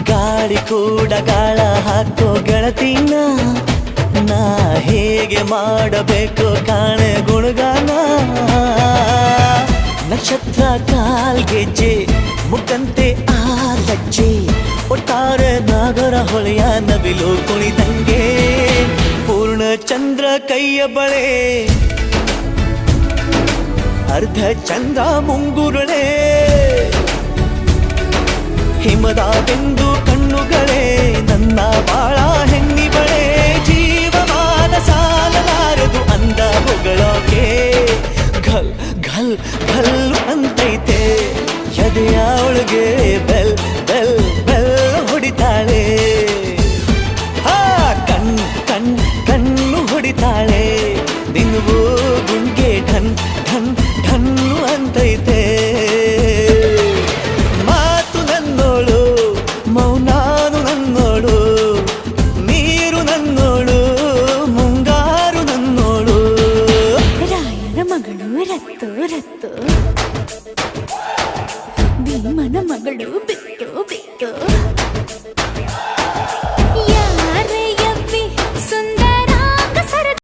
ಗಾಳಿ ಕೂಡ ಗಾಳ ಹಾಕೋ ಗೆಳತಿನ ನಾ ಹೇಗೆ ಮಾಡಬೇಕು ಕಾಣೆ ಗುಣಗಾನ ನಕ್ಷತ್ರ ಕಾಲ್ಗೆಜ್ಜೆ ಮುಖಂತೆ ಆ ಲಜ್ಜೆ ಒಟ್ಟಾರೆ ನಾಗರ ಹೊಳೆಯ ನವಿಲು ಕುಣಿದಂಗೆ ಪೂರ್ಣ ಚಂದ್ರ ಕೈಯ ಬಳೆ ಅರ್ಧ ಚಂದ್ರ ಮುಂಗುರುಳೆ ಹಿಮದ ಬೆಂದು ಕಣ್ಣುಗಳೇ ನನ್ನ ಬಾಳ ಹೆಣ್ಣಿ ಬಳೆ ಜೀವಮಾನ ಸಾಲಲಾರದು ಅಂದ ಹೊಗಳೋಕೆ ಘಲ್ ಘಲ್ ಘಲ್ಲು ಅಂತೈತೆ ಎದೆಯ ಒಳಗೆ ಬೆಲ್ ಬೆಲ್ ಬೆಲ್ ಹೊಡಿತಾಳೆ ಹಾ ಕಣ್ಣು ಹೊಡಿತಾಳೆ ದಿನವೂ ಗುಂಗೆ ಢನ್ ಢನ್ ಢನ್ನು ಅಂತೈತೆ ಮಾತು ನನ್ನೋಳು ಮೌನಾನು ನನ್ನೋಳು ನೀರು ನನ್ನೋಳು ಮುಂಗಾರು ನನ್ನೋಳು ರಾಯನ ಮಗಳು ರತ್ತು ರತ್ತು ಭೀಮನ ಮಗಳು ಬಿಟ್ಟು ಬಿಟ್ಟು